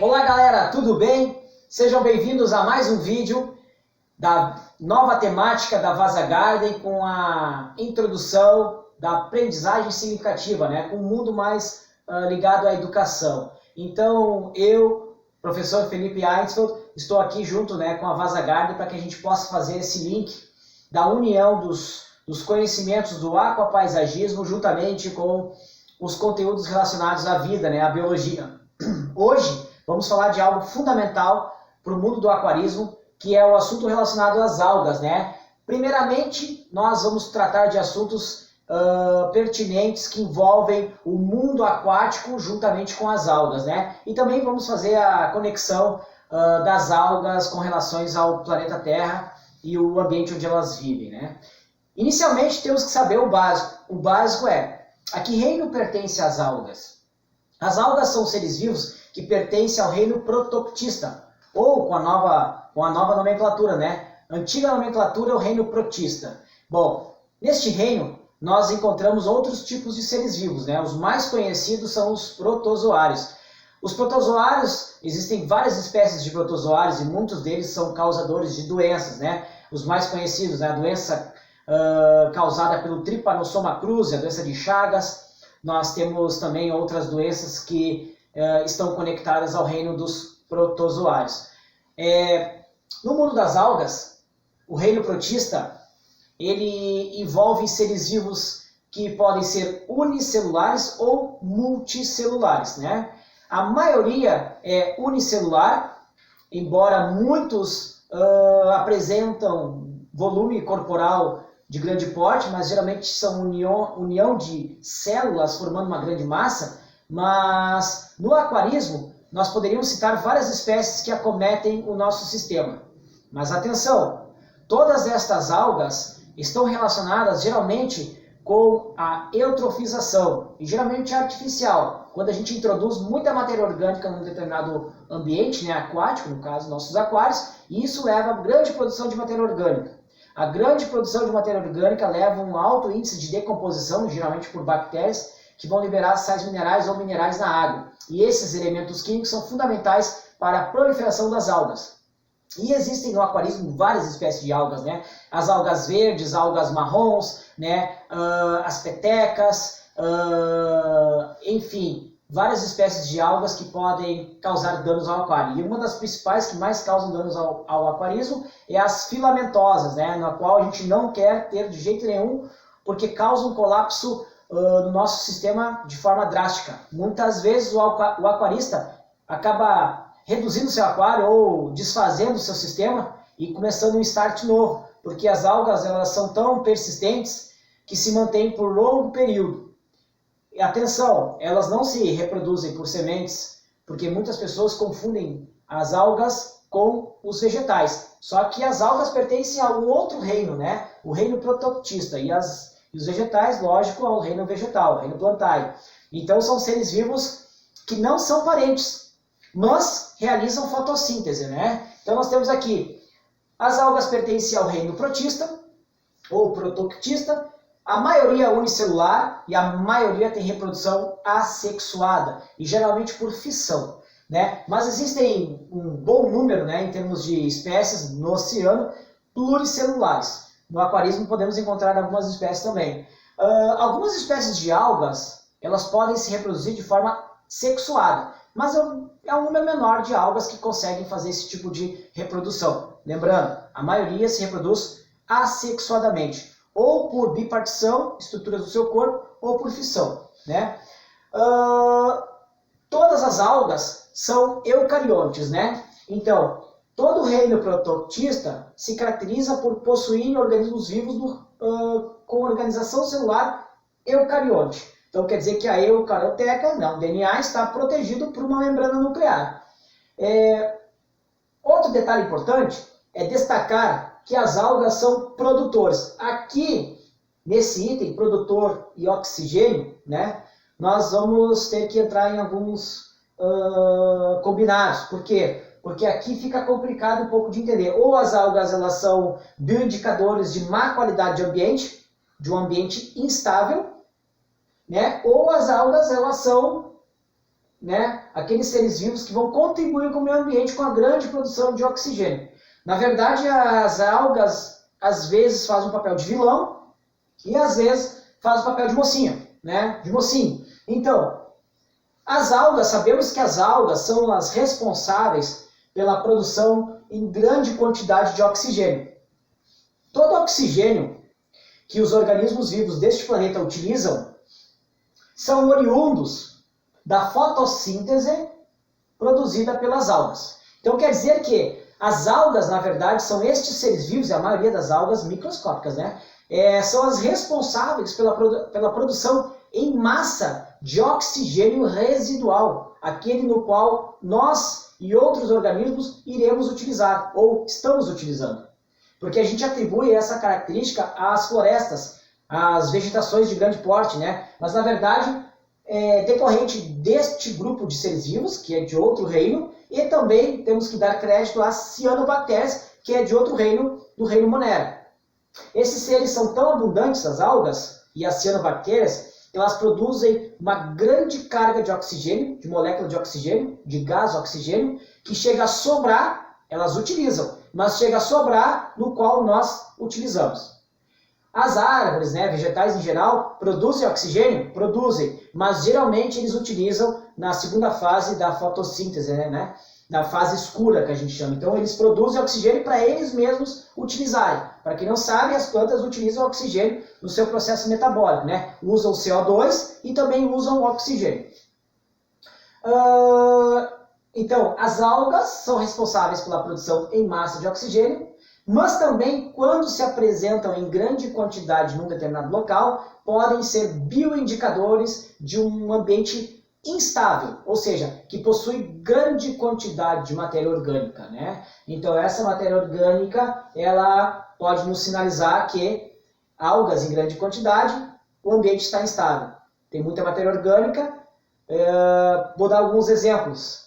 Olá galera, tudo bem? Sejam bem-vindos a mais um vídeo da nova temática da Vasa Garden com a introdução da aprendizagem significativa, com um mundo mais ligado à educação. Então eu, professor Felipe Einsfeld, estou aqui junto com a Vasa Garden para que a gente possa fazer esse link da união dos conhecimentos do aquapaisagismo juntamente com os conteúdos relacionados à vida, à biologia. Hoje vamos falar de algo fundamental para o mundo do aquarismo, que é o assunto relacionado às algas, Primeiramente, nós vamos tratar de assuntos pertinentes que envolvem o mundo aquático juntamente com as algas, E também vamos fazer a conexão das algas com relações ao planeta Terra e o ambiente onde elas vivem, Inicialmente, temos que saber o básico. O básico é: a que reino pertence as algas? As algas são seres vivos que pertencem ao reino protoctista, ou com a nova nomenclatura, Antiga nomenclatura é o reino protista. Bom, neste reino nós encontramos outros tipos de seres vivos, Os mais conhecidos são os protozoários. Os protozoários, existem várias espécies de protozoários e muitos deles são causadores de doenças, Os mais conhecidos, a doença causada pelo Trypanosoma cruzi, a doença de Chagas. Nós temos também outras doenças que estão conectadas ao reino dos protozoários. No mundo das algas, o reino protista, ele envolve seres vivos que podem ser unicelulares ou multicelulares, A maioria é unicelular, embora muitos apresentam volume corporal de grande porte, mas geralmente são união de células formando uma grande massa. Mas no aquarismo nós poderíamos citar várias espécies que acometem o nosso sistema. Mas atenção, todas estas algas estão relacionadas geralmente com a eutrofização, e geralmente artificial, quando a gente introduz muita matéria orgânica num determinado ambiente aquático, no caso nossos aquários, e isso leva a grande produção de matéria orgânica. A grande produção de matéria orgânica leva a um alto índice de decomposição, geralmente por bactérias, que vão liberar sais minerais ou minerais na água. E esses elementos químicos são fundamentais para a proliferação das algas. E existem no aquarismo várias espécies de algas, As algas verdes, algas marrons, as petecas, enfim, várias espécies de algas que podem causar danos ao aquário. E uma das principais que mais causam danos ao aquarismo é as filamentosas, na qual a gente não quer ter de jeito nenhum, porque causam um colapso no nosso sistema de forma drástica. Muitas vezes o aquarista acaba reduzindo seu aquário ou desfazendo seu sistema e começando um start novo, porque as algas elas são tão persistentes que se mantêm por longo período. E atenção, elas não se reproduzem por sementes, porque muitas pessoas confundem as algas com os vegetais. Só que as algas pertencem a um outro reino, O reino protoctista, e os vegetais, lógico, ao reino vegetal, ao reino plantae. Então são seres vivos que não são parentes, mas realizam fotossíntese, Então nós temos aqui, as algas pertencem ao reino protista, ou protoctista. A maioria é unicelular e a maioria tem reprodução assexuada, e geralmente por fissão, Mas existem um bom número, em termos de espécies no oceano, pluricelulares. No aquarismo podemos encontrar algumas espécies também. Algumas espécies de algas, elas podem se reproduzir de forma sexuada, mas é um número menor de algas que conseguem fazer esse tipo de reprodução. Lembrando, a maioria se reproduz assexuadamente, ou por bipartição, estruturas do seu corpo, ou por fissão, Todas as algas são eucariontes, Então, todo o reino protoctista se caracteriza por possuir organismos vivos com organização celular eucarionte. Então quer dizer que a eucarioteca, o DNA, está protegido por uma membrana nuclear. Outro detalhe importante é destacar que as algas são produtores. Aqui, nesse item, produtor e oxigênio, nós vamos ter que entrar em alguns combinados. Por quê? Porque aqui fica complicado um pouco de entender. Ou as algas elas são bioindicadores de má qualidade de ambiente, de um ambiente instável, ou as algas elas são né, aqueles seres vivos que vão contribuir com o meio ambiente com a grande produção de oxigênio. Na verdade, as algas às vezes fazem um papel de vilão e às vezes fazem o papel de mocinha, né, de mocinho. Então, as algas, sabemos que as algas são as responsáveis pela produção em grande quantidade de oxigênio. Todo oxigênio que os organismos vivos deste planeta utilizam são oriundos da fotossíntese produzida pelas algas. Então quer dizer que as algas, na verdade, são estes seres vivos, e a maioria das algas microscópicas, né? São as responsáveis pela produção em massa de oxigênio residual, aquele no qual nós e outros organismos iremos utilizar, ou estamos utilizando. Porque a gente atribui essa característica às florestas, às vegetações de grande porte, né? Mas na verdade é decorrente deste grupo de seres vivos, que é de outro reino, e também temos que dar crédito às cianobactérias, que é de outro reino, do reino Monera. Esses seres são tão abundantes, as algas e as cianobactérias, elas produzem uma grande carga de oxigênio, de molécula de oxigênio, de gás oxigênio, que chega a sobrar, elas utilizam, mas chega a sobrar no qual nós utilizamos. As árvores, né, vegetais em geral, produzem oxigênio? Produzem, mas geralmente eles utilizam na segunda fase da fotossíntese, né, na fase escura que a gente chama. Então eles produzem oxigênio para eles mesmos utilizarem. Para quem não sabe, as plantas utilizam oxigênio no seu processo metabólico, né? Usam o CO2 e também usam o oxigênio. Então, as algas são responsáveis pela produção em massa de oxigênio, mas também, quando se apresentam em grande quantidade num determinado local, podem ser bioindicadores de um ambiente instável, ou seja, que possui grande quantidade de matéria orgânica, né? Então, essa matéria orgânica, ela pode nos sinalizar que algas em grande quantidade, o ambiente está instável. Tem muita matéria orgânica, vou dar alguns exemplos.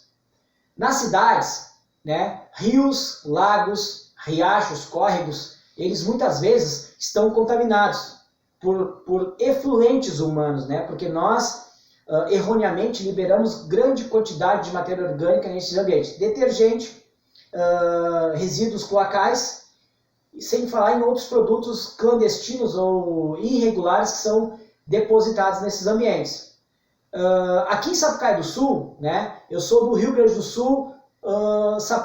Nas cidades, né, rios, lagos, riachos, córregos, eles muitas vezes estão contaminados por efluentes humanos, né, porque nós erroneamente liberamos grande quantidade de matéria orgânica nesses ambientes. Detergente, resíduos cloacais, sem falar em outros produtos clandestinos ou irregulares que são depositados nesses ambientes. Aqui em Sapucaí do Sul, né, eu sou do Rio Grande do Sul,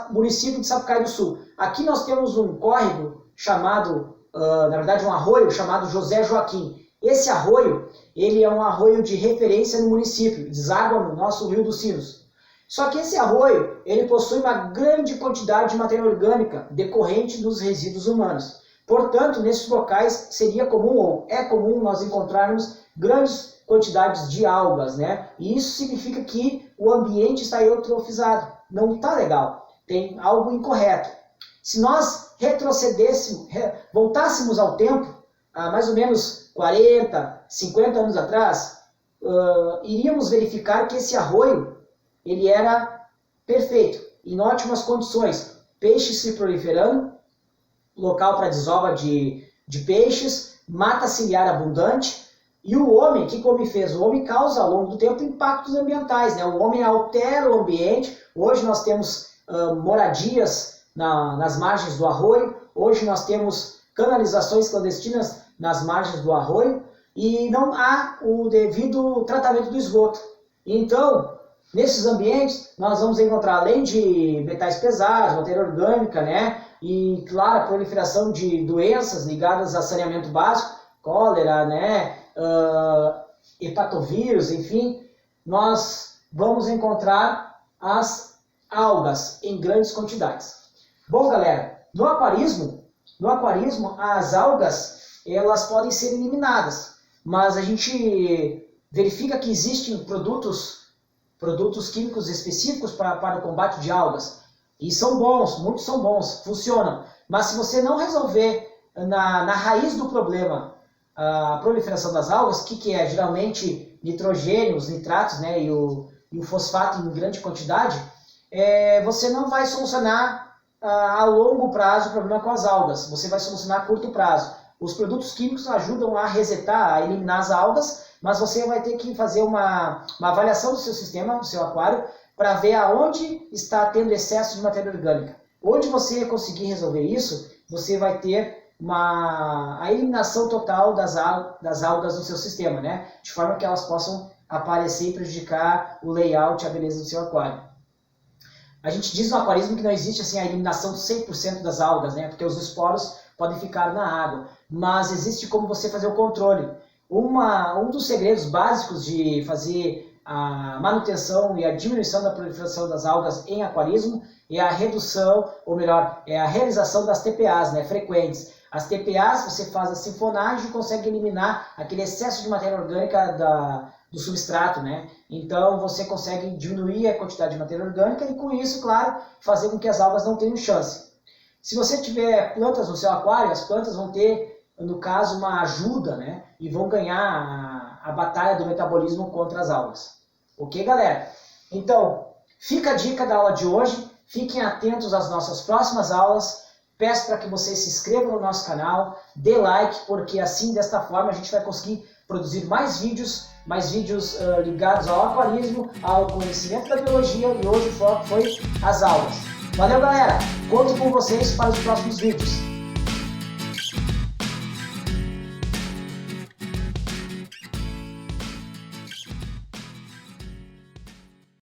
município de Sapucaí do Sul. Aqui nós temos um córrego chamado, na verdade um arroio chamado José Joaquim. Esse arroio, ele é um arroio de referência no município, deságua no nosso Rio dos Sinos. Só que esse arroio, ele possui uma grande quantidade de matéria orgânica decorrente dos resíduos humanos. Portanto, nesses locais seria comum, ou é comum, nós encontrarmos grandes quantidades de algas, né? E isso significa que o ambiente está eutrofizado. Não está legal, tem algo incorreto. Se nós retrocedêssemos, voltássemos ao tempo, há mais ou menos 40, 50 anos atrás, iríamos verificar que esse arroio ele era perfeito, em ótimas condições. Peixes se proliferando, local para desova de peixes, mata ciliar abundante, e o homem, que como fez? O homem causa ao longo do tempo impactos ambientais, né? O homem altera o ambiente. Hoje nós temos moradias nas margens do arroio, hoje nós temos canalizações clandestinas nas margens do arroio, e não há o devido tratamento do esgoto. Então, nesses ambientes, nós vamos encontrar, além de metais pesados, matéria orgânica, né? E, claro, a proliferação de doenças ligadas a saneamento básico, cólera, né? Hepatovírus, enfim, nós vamos encontrar as algas em grandes quantidades. Bom, galera, no aquarismo as algas elas podem ser eliminadas, mas a gente verifica que existem produtos químicos específicos para o combate de algas, e são bons, muitos são bons, funcionam, mas se você não resolver na raiz do problema a proliferação das algas, que é geralmente nitrogênio, os nitratos, né, e o fosfato em grande quantidade, você não vai solucionar a longo prazo o problema com as algas, você vai solucionar a curto prazo. Os produtos químicos ajudam a resetar, a eliminar as algas, mas você vai ter que fazer uma avaliação do seu sistema, do seu aquário, para ver aonde está tendo excesso de matéria orgânica. Onde você conseguir resolver isso, você vai ter a eliminação total das algas no seu sistema, né? De forma que elas possam aparecer e prejudicar o layout e a beleza do seu aquário. A gente diz no aquarismo que não existe assim, a eliminação 100% das algas, né? Porque os esporos podem ficar na água, mas existe como você fazer o controle. Um dos segredos básicos de fazer a manutenção e a diminuição da proliferação das algas em aquarismo é a redução, ou melhor, é a realização das TPAs, né, frequentes. As TPAs, você faz a sinfonagem e consegue eliminar aquele excesso de matéria orgânica do substrato, né? Então você consegue diminuir a quantidade de matéria orgânica e com isso, claro, fazer com que as algas não tenham chance. Se você tiver plantas no seu aquário, as plantas vão ter, no caso, uma ajuda, né? E vão ganhar a batalha do metabolismo contra as algas. Ok, galera? Então, fica a dica da aula de hoje. Fiquem atentos às nossas próximas aulas. Peço para que vocês se inscrevam no nosso canal, dê like, porque assim, desta forma, a gente vai conseguir produzir mais vídeos ligados ao aquarismo, ao conhecimento da biologia, e hoje o foco foi as algas. Valeu, galera! Conto com vocês para os próximos vídeos.